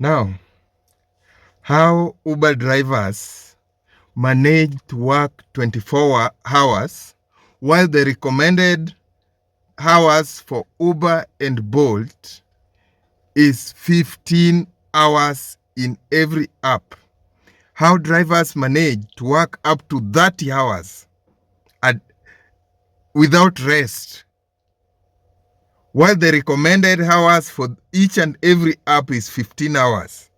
Now, how Uber drivers manage to work 24 hours while the recommended hours for Uber and Bolt is 15 hours in every app. How drivers manage to work up to 30 hours without rest, while the recommended hours for each and every app is 15 hours.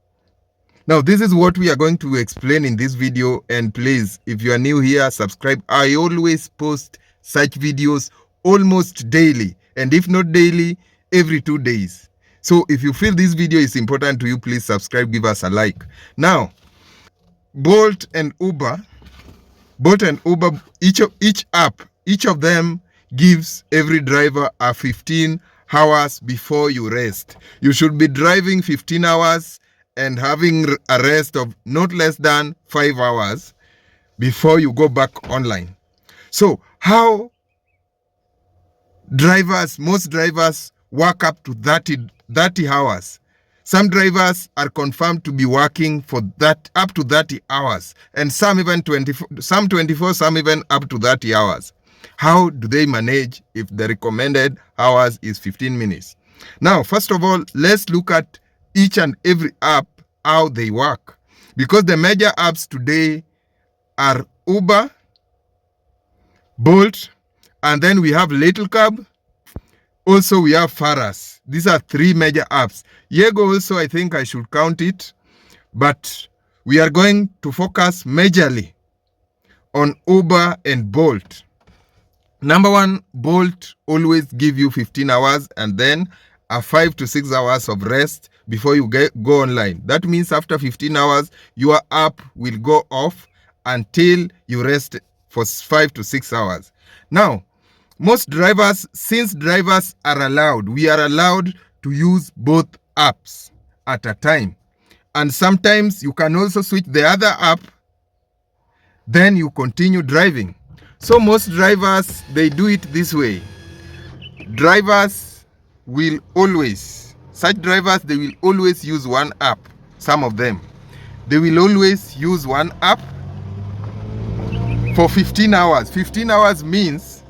Now, this is what we are going to explain in this video, and please, if you are new here, subscribe. I always post such videos almost daily, and if not daily, every 2 days. So if you feel this video is important to you, please subscribe, give us a like. Now, Bolt and Uber, each of them gives every driver a 15 hours before you rest. You should be driving 15 hours and having a rest of not less than 5 hours before you go back online. So how most drivers work up to 30 hours. Some drivers are confirmed to be working for that up to 30 hours, and some even 24, some even up to 30 hours. How do they manage if the recommended hours is 15 minutes? Now, first of all, let's look at each and every app, how they work. Because the major apps today are Uber, Bolt, and then we have Little Cab. Also, we have Faras. These are 3 major apps. Yego also, I think I should count it. But we are going to focus majorly on Uber and Bolt. Number 1, Bolt always give you 15 hours and then a 5 to 6 hours of rest before you go online. That means after 15 hours, your app will go off until you rest for 5 to 6 hours. Now, most drivers, since drivers are allowed, we are allowed to use both apps at a time. And sometimes you can also switch the other app, then you continue driving. So most drivers, they do it this way. Such drivers, they will always use one app. Some of them, they will always use one app for 15 hours. 15 hours means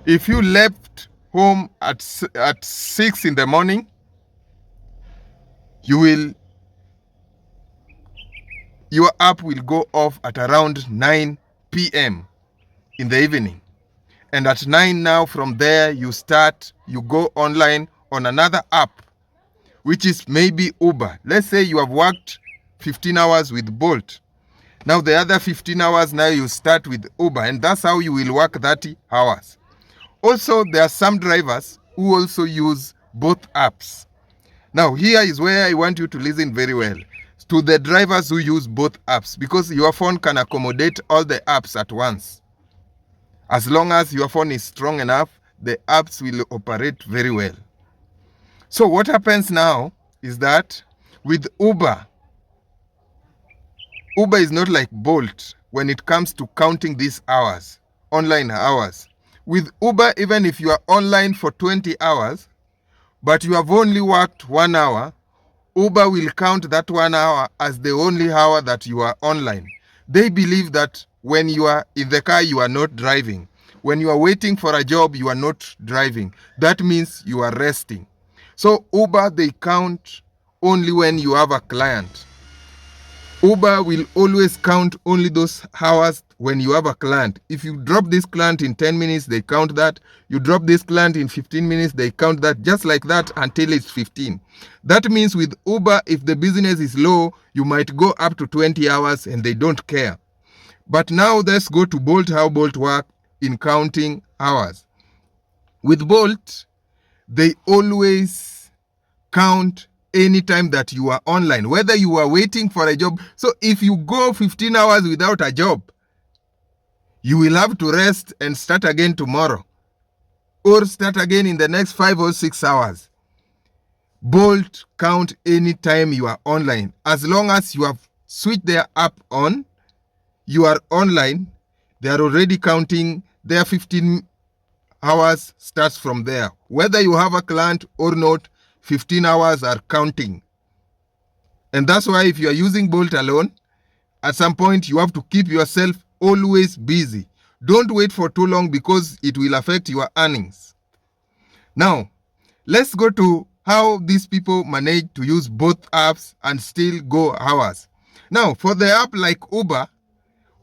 if you left home at 6 in the morning, your app will go off at around 9 p.m. in the evening. And at 9 now, from there, you go online on another app, which is maybe Uber. Let's say you have worked 15 hours with Bolt. Now the other 15 hours, now you start with Uber, and that's how you will work 30 hours. Also, there are some drivers who also use both apps. Now, here is where I want you to listen very well to the drivers who use both apps, because your phone can accommodate all the apps at once. As long as your phone is strong enough, the apps will operate very well. So what happens now is that with Uber is not like Bolt when it comes to counting these hours, online hours. With Uber, even if you are online for 20 hours, but you have only worked 1 hour, Uber will count that 1 hour as the only hour that you are online. They believe that when you are in the car, you are not driving. When you are waiting for a job, you are not driving. That means you are resting. So Uber, they count only when you have a client. Uber will always count only those hours when you have a client. If you drop this client in 10 minutes, they count that. You drop this client in 15 minutes, they count that, just like that until it's 15. That means with Uber, if the business is low, you might go up to 20 hours and they don't care. But now let's go to Bolt, how Bolt work in counting hours. With Bolt, they always count anytime that you are online, whether you are waiting for a job. So if you go 15 hours without a job, you will have to rest and start again tomorrow, or start again in the next 5 or 6 hours. Bolt count anytime you are online. As long as you have switched their app on, you are online, they are already counting. Their 15 hours starts from there. Whether you have a client or not, 15 hours are counting. And that's why if you are using Bolt alone, at some point you have to keep yourself always busy. Don't wait for too long because it will affect your earnings. Now, let's go to how these people manage to use both apps and still go hours. Now, for the app like Uber,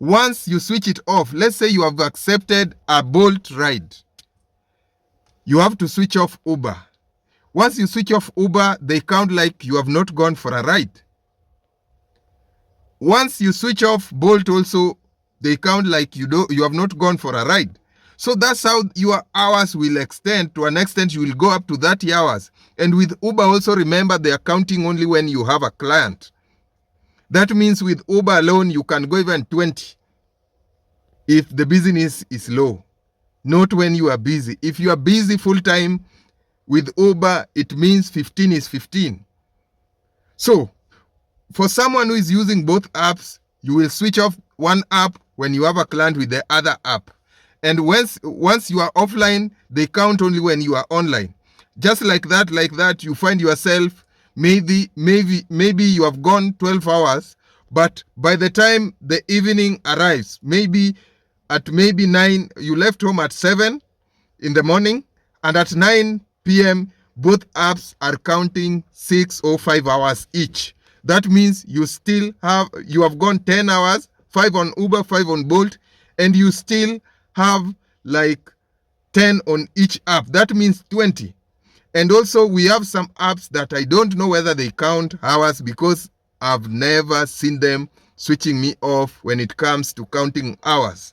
once you switch it off, let's say you have accepted a Bolt ride, you have to switch off Uber. Once you switch off Uber, they count like you have not gone for a ride. Once you switch off Bolt also, they count like you have not gone for a ride. So that's how your hours will extend. To an extent, you will go up to 30 hours. And with Uber also, remember, they are counting only when you have a client. That means with Uber alone, you can go even 20 if the business is low, not when you are busy. If you are busy full time with Uber, it means 15 is 15. So for someone who is using both apps, you will switch off one app when you have a client with the other app. And once you are offline, they count only when you are online. Just like that, you find yourself, maybe you have gone 12 hours, but by the time the evening arrives, maybe 9, you left home at 7 in the morning, and at 9 p.m., both apps are counting 6 or 5 hours each. That means you have gone 10 hours, 5 on Uber, 5 on Bolt, and you still have like 10 on each app. That means 20. And also we have some apps that I don't know whether they count hours because I've never seen them switching me off when it comes to counting hours.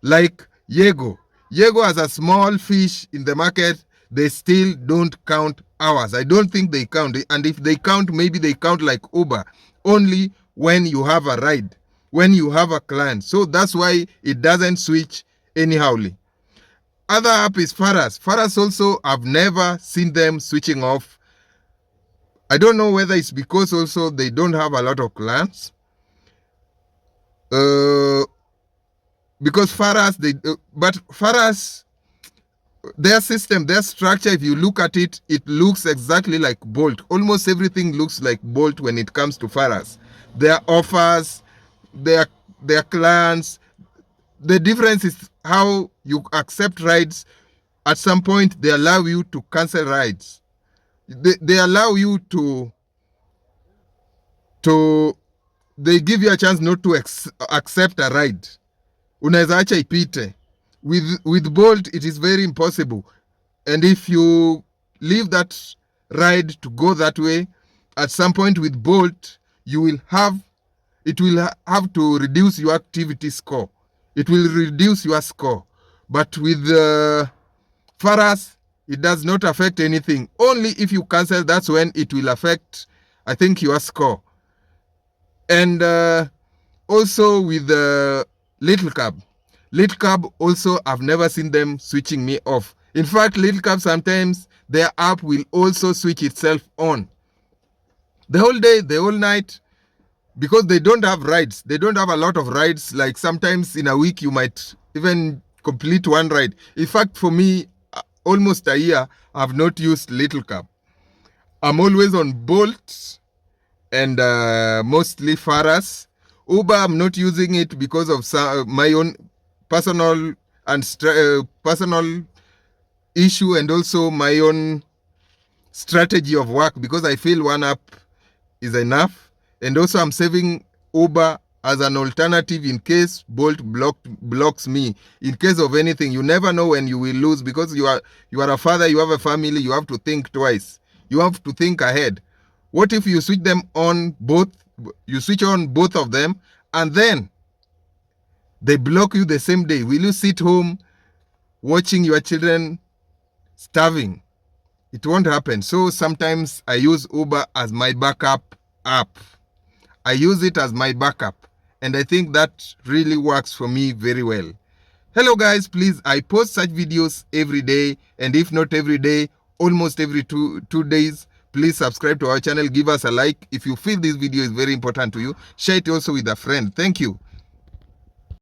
Like Yego. Yego has a small fish in the market. They still don't count hours. I don't think they count. And if they count, maybe they count like Uber, only when you have a ride, when you have a client. So that's why it doesn't switch anyhowly. Other app is Faras. Faras also, I've never seen them switching off. I don't know whether it's because also they don't have a lot of clients. Because Faras, but Faras, their system, their structure, if you look at it, it looks exactly like Bolt. Almost everything looks like Bolt when it comes to Faras. Their offers, their clients. The difference is how you accept rides. At some point, they allow you to cancel rides. They allow you they give you a chance not to accept a ride. Unaweza acha ipite. With Bolt, it is very impossible. And if you leave that ride to go that way, at some point with Bolt, it will have to reduce your activity score. It will reduce your score. But with Faras, it does not affect anything. Only if you cancel, that's when it will affect, I think, your score. And also with Little Cab. Little Cab also, I've never seen them switching me off. In fact, Little Cab, sometimes their app will also switch itself on. The whole day, the whole night, because they don't have rides. They don't have a lot of rides. Like sometimes in a week, you might even complete one ride. In fact, for me, almost a year, I've not used Little Cab. I'm always on Bolt and mostly Faras. Uber, I'm not using it because of my own personal issue and also my own strategy of work, because I feel one app is enough. And also I'm saving Uber as an alternative in case Bolt blocks me. In case of anything, you never know when you will lose, because you are a father, you have a family, you have to think twice. You have to think ahead. What if you switch them on both? You switch on both of them and then they block you the same day. Will you sit home watching your children starving? It won't happen. So sometimes I use Uber as my backup app. I use it as my backup, and I think that really works for me very well. Hello guys, please, I post such videos every day, and if not every day, almost every two days. Please subscribe to our channel, give us a like. If you feel this video is very important to you, share it also with a friend. Thank you.